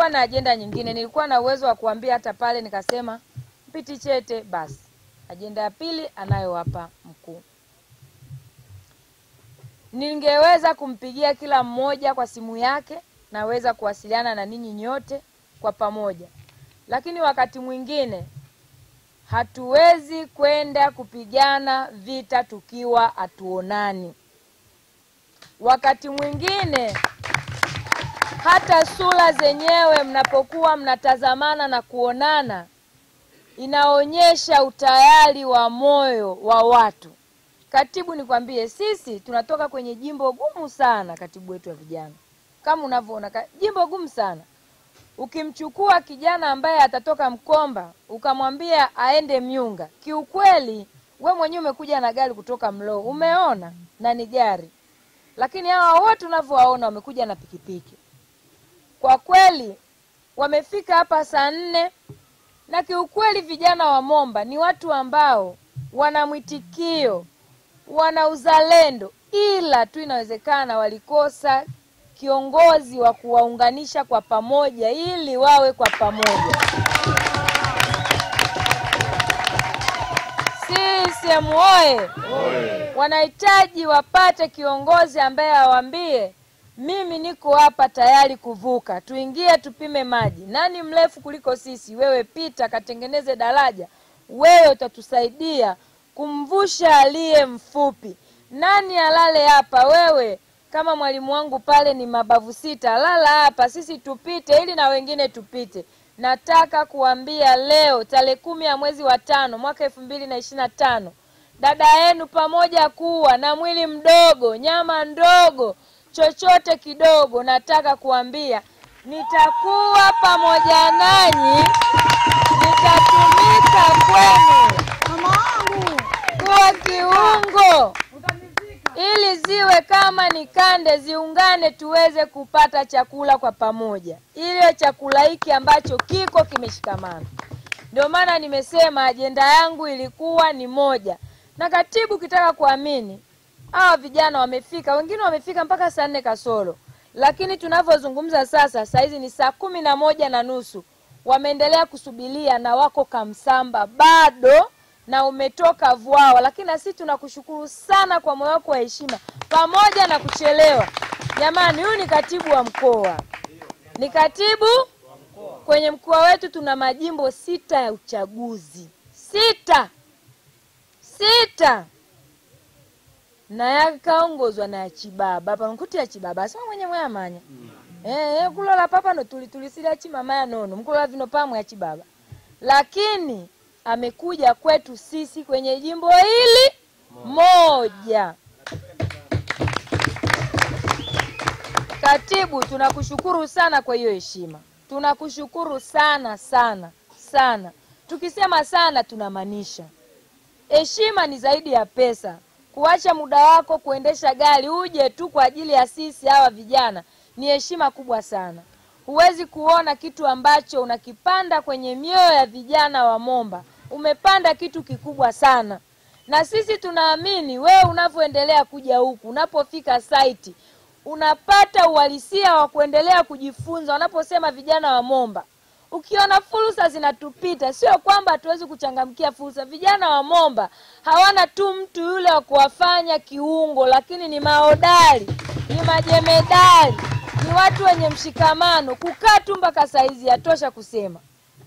sikuwa na ajenda nyingine. Nilikuwa na uwezo wa kuambia hata pale nikasema mpiti chete basi. Ajenda ya pili anayowapa mkuu. Ningeweza kumpigia kila mmoja kwa simu yake, naweza kuwasiliana na ninyi nyote kwa pamoja. Lakini wakati mwingine hatuwezi kwenda kupigana vita tukiwa hatuonani. Wakati mwingine hata sura zenyewe mnapokuwa mnatazamana na kuonana inaonyesha utayari wa moyo wa watu. Katibu, nikwambie sisi tunatoka kwenye jimbo gumu sana, katibu wetu wa vijana. Kama unavyoona jimbo gumu sana. Ukimchukua kijana ambaye atatoka Mkomba ukamwambia aende Myunga, kiukweli we mwenyewe umekuja na gari kutoka Mloo, umeona na ni gari. Lakini hawa wote unavyowaona wamekuja na pikipiki. Kwa kweli wamefika hapa saa 4, na kiukweli vijana wa Momba ni watu ambao wana mwitikio, wana uzalendo, ila tu inawezekana walikosa kiongozi wa kuwaunganisha kwa pamoja ili wawe kwa pamoja. CCM oye! Wanahitaji wapate kiongozi ambaye awaambie mimi niko hapa tayari kuvuka. Tuingie tupime maji. Nani mrefu kuliko sisi? Wewe pita katengeneze daraja. Wewe utatusaidia kumvusha aliye mfupi. Nani alale hapa? Wewe kama mwalimu wangu pale ni mabavu 6, lala hapa sisi tupite ili na wengine tupite. Nataka kuambia leo tarehe 10 ya mwezi wa 5 mwaka 2025, dada yenu pamoja kuwa na mwili mdogo, nyama ndogo, chochote kidogo, nataka kuambia nitakuwa pamoja nanyi, nitatumika kwenu kuwa kiungo ili ziwe kama ni kande ziungane tuweze kupata chakula kwa pamoja. Ile chakula hiki ambacho kiko kimeshikamana. Ndio maana nimesema ajenda yangu ilikuwa ni moja. Na katibu, kitaka kuamini hawa vijana wamefika, wengine wamefika mpaka saa 4 kasoro. Lakini tunavyozungumza sasa, saa hizi ni saa 11:30. Wameendelea kusubiria na wako Kamsamba bado na umetoka Vwawa. Lakini na sisi tunakushukuru sana kwa moyo wako wa heshima pamoja na kuchelewa. Jamani, huyu ni katibu wa mkoa. Ni katibu kwenye mkoa wetu tuna majimbo 6 ya uchaguzi. 6. Na yakaongozwa na Chibaba. Hapa mkuti ya Chibaba. Sema mwenye amanya. Kulola papa no tulisila chimama ya nono. Mkulola vino pamwe ya Chibaba. Lakini amekuja kwetu sisi kwenye jimbo hili moja. Katibu, tunakushukuru sana kwa hiyo heshima. Tunakushukuru sana sana sana. Tukisema sana tunamaanisha. Heshima ni zaidi ya pesa. Kuacha muda wako kuendesha gari uje tu kwa ajili ya sisi hawa vijana ni heshima kubwa sana. Huwezi kuona kitu ambacho unakipanda kwenye mioyo ya vijana wa Momba. Umepanda kitu kikubwa sana. Na sisi tunaamini wewe unavyoendelea kuja huku, unapofika site, unapata uhalisia wa kuendelea kujifunza. Wanaposema vijana wa Momba, ukiona fursa zinatupita, sio kwamba hatuwezi kuchangamkia fursa. Vijana wa Momba hawana tu mtu yule wa kuwafanya kiungo, lakini ni mahodari, ni majemedari, ni watu wenye mshikamano. Kukaa tu mpaka saizi yatosha kusema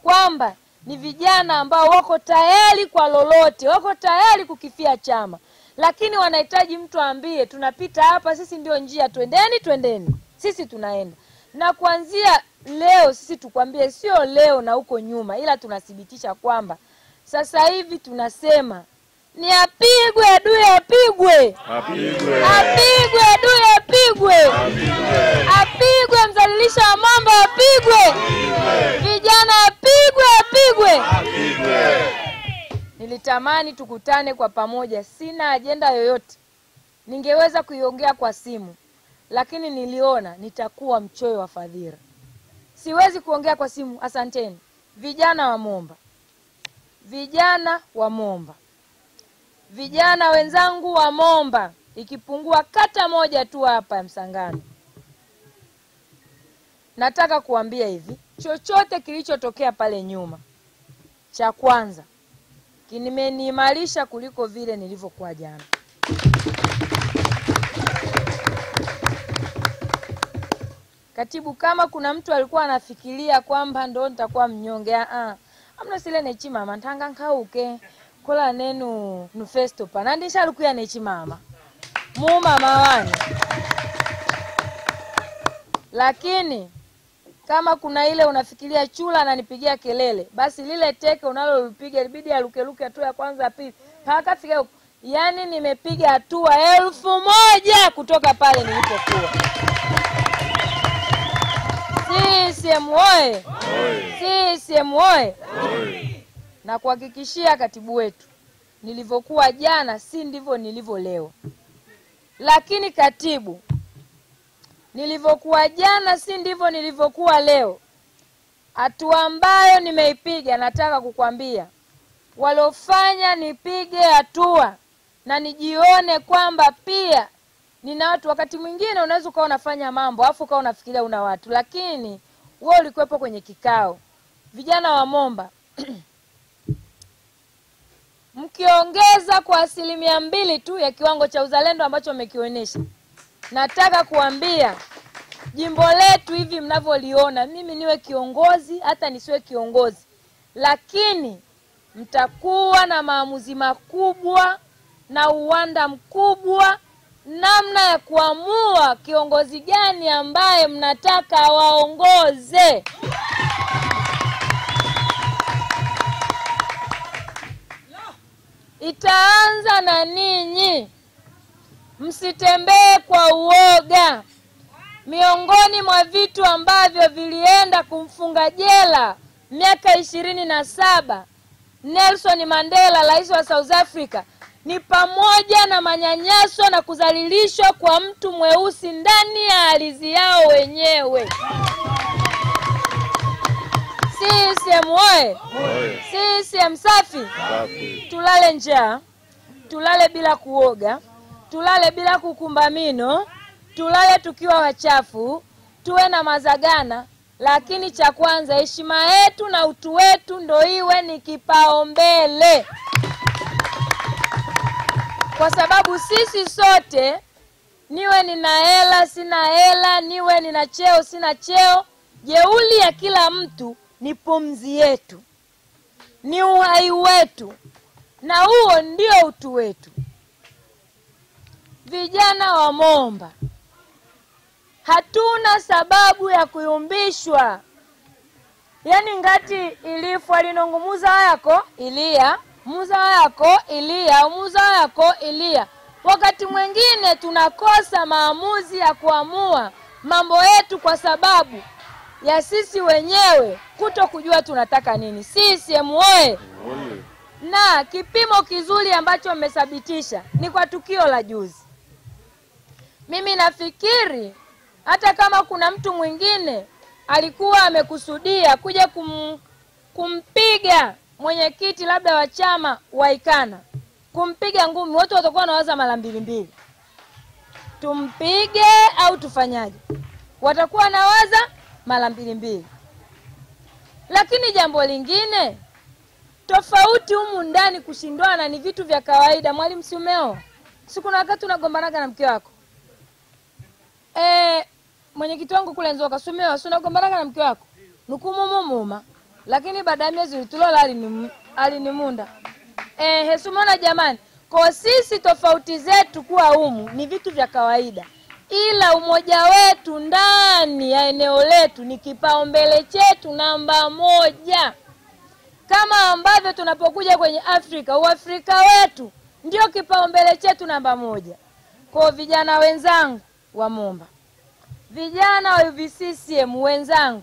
kwamba ni vijana ambao wako tayari kwa lolote, wako tayari kukifia chama. Lakini wanahitaji mtu aambie tunapita hapa, sisi ndio njia, twendeni. Sisi tunaenda. Na kuanzia leo sisi tukwambie, sio leo na huko nyuma, ila tunathibitisha kwamba sasa hivi tunasema ni apigwe adui apigwe. Apigwe adui apigwe. Apigwe mzalilisha wa Momba apigwe. Vijana apigwe. Nilitamani tukutane kwa pamoja. Sina ajenda yoyote. Ningeweza kuiongea kwa simu, lakini niliona nitakuwa mchoyo wa fadhila. Siwezi kuongea kwa simu. Asanteni vijana wa Momba. Vijana wa Momba. Vijana wenzangu wa Momba, ikipungua kata moja tu hapa ya Msangano. Nataka kuambia hivi, chochote kilichotokea pale nyuma, cha kwanza kimeniimarisha kuliko vile nilivyokuwa jana. Katibu, kama kuna mtu alikuwa anafikiria kwamba ndo nitakuwa mnyonge, amna sile nechi mama ntanga nkauke kola nenu nufesto pa nandisha lukuya nechi mama mu mama wani. Lakini kama kuna ile unafikiria chula ananipigia kelele, basi lile teke unalolipiga libidi aluke hatua ya kwanza pili mpaka fika huko. Yani nimepiga hatua 1000 kutoka pale nilipokuwa. CCM oye! CCM oye! Na kuhakikishia katibu wetu, nilivyokuwa jana si ndivyo nilivyo leo. Lakini katibu, nilivyokuwa jana si ndivyo nilivyokuwa leo. Hatua ambayo nimeipiga, nataka kukwambia walofanya nipige hatua na nijione kwamba pia nina watu. Wakati mwingine unaweza ukawa unafanya mambo afu ukawa unafikiria una watu, lakini wewe ulikuwepo kwenye kikao. Vijana wa Momba mkiongeza kwa 2% tu ya kiwango cha uzalendo ambacho mmekionyesha, nataka kuambia jimbo letu hivi mnavyoliona, mimi niwe kiongozi hata nisiwe kiongozi, lakini mtakuwa na maamuzi makubwa na uwanda mkubwa namna ya kuamua kiongozi gani ambaye mnataka waongoze. Itaanza na ninyi. Msitembee kwa uoga. Miongoni mwa vitu ambavyo vilienda kumfunga jela miaka 27 Nelson Mandela, rais wa South Africa, ni pamoja na manyanyaso na kudhalilishwa kwa mtu mweusi ndani ya ardhi yao wenyewe. CCM oye! CCM safi! Tulale njaa, tulale bila kuoga, tulale bila kukumba mino, tulale tukiwa wachafu, tuwe na mazagana, lakini cha kwanza heshima yetu na utu wetu ndo iwe ni kipaumbele. Kwa sababu sisi sote, niwe nina hela sina hela, niwe nina cheo sina cheo, jeuli ya kila mtu ni pumzi yetu, ni uhai wetu, na huo ndio utu wetu. Vijana wa Momba, hatuna sababu ya kuyumbishwa. Yani ngati ilifu alinongumuza yako Ilia, muza yako Ilia, umuza yako Ilia. Wakati mwingine tunakosa maamuzi ya kuamua mambo yetu kwa sababu ya sisi wenyewe kuto kujua tunataka nini. CCM oye! Na kipimo kizuri ambacho mmethibitisha ni kwa tukio la juzi. Mimi nafikiri hata kama kuna mtu mwingine alikuwa amekusudia kuja kumpiga mwenyekiti labda wa chama Waikana, kumpiga ngumi, watu watakuwa wanawaza mara mbili. Tumpige au tufanyaje? Watakuwa wanawaza mara mbili. Lakini jambo lingine tofauti humu ndani kushindwana ni vitu vya kawaida. Mwalimu Siumeo, siku na wakati unagombanaga na mke wako. Mwenyekiti wangu kule Nzoka Siumeo, unagombanaga na mke wako. Nukumumuma. Lakini baada ya miezi tulola alinimunda. Hesumona jamani, kwa sisi tofauti zetu kuwa humu ni vitu vya kawaida. Ila umoja wetu ndani ya eneo letu ni kipaumbele chetu namba 1. Kama ambavyo tunapokuja kwenye Afrika, uafrika wetu ndio kipaumbele chetu namba 1. Kwa vijana wenzangu wa Momba, vijana wa UVCCM wenzangu,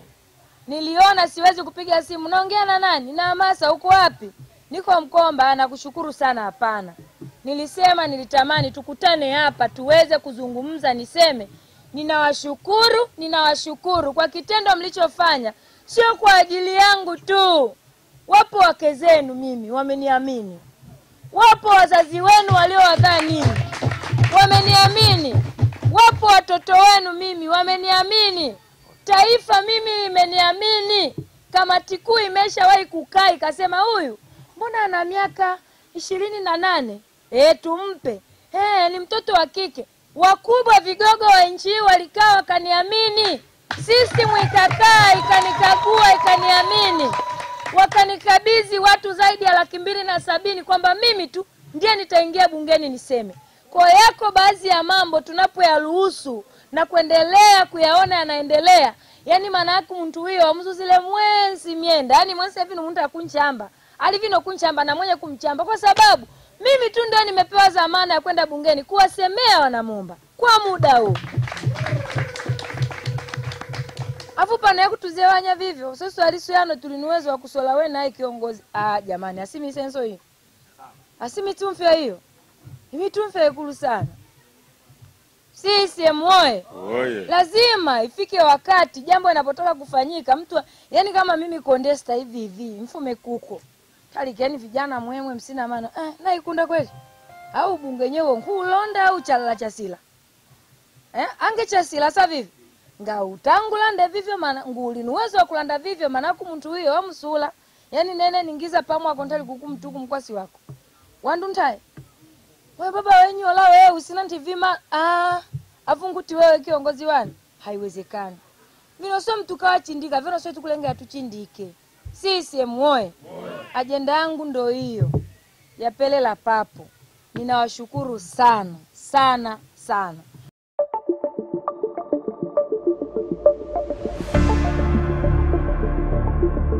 niliona siwezi kupiga simu. Naongea na nani? Na Hamasa, uko wapi? Niko Mkomba. Nakushukuru sana. Hapana. Nilisema nilitamani tukutane hapa tuweze kuzungumza, niseme ninawashukuru kwa kitendo mlichofanya, sio kwa ajili yangu tu. Wapo wake zenu mimi wameniamini. Wapo wazazi wenu waliowadhani wameniamini. Wapo watoto wenu mimi wameniamini. taifa mimi limeniamini. Kamati kuu imeshawahi kukaa ikasema huyu mbona ana miaka 28? Tumpe. Ni mtoto wa kike. Wakubwa vigogo wa nchi hii walikaa wakaniamini. System ikakaa ikanikagua ikaniamini. Wakanikabidhi watu zaidi ya 270,000 kwamba mimi tu ndiye nitaingia bungeni niseme. Kwa yako baadhi ya mambo tunapoyaruhusu na kuendelea kuyaona yanaendelea, yani maana yake mtu huyo amzuzile mwenzi mienda, yani mwenzi hivi mtu akunchamba alivino kunchamba na mwenye kumchamba, kwa sababu mimi tu ndio nimepewa zamana ya kwenda bungeni kuwasemea wanamomba kwa muda huu. Afu pana ya kutuzewanya vivyo sasa alisuano tulinuwezo wa kusola we naye kiongozi. Jamani, asimi senso hiyo, asimi tumfe hiyo, imi tumfe ikulu sana. CCM oye. Lazima ifike wakati jambo linapotoka kufanyika mtu, yani kama mimi Kondesta hivi mfume kuko kali yani vijana mwemwe msina maana na ikunda kweli au bunge nyewe ngulonda au chalala chasila ange chasila sa vivi nga utangulande vivyo maana nguli nuwezo wa kulanda vivyo maana mtu huyo wa msula, yani nene ningiza pamwa kontali kukumtuku mkwasi wako wandu ntaye wewe baba wenyu la wewe usina ntivima avunguti wewe kiongozi wani, haiwezekani. Vino sio mtu kawa chindika, vino sio tukulenga tuchindike. CCM oye. Ajenda yangu ndo hiyo ya Pele la Papo. Ninawashukuru sana sana sana.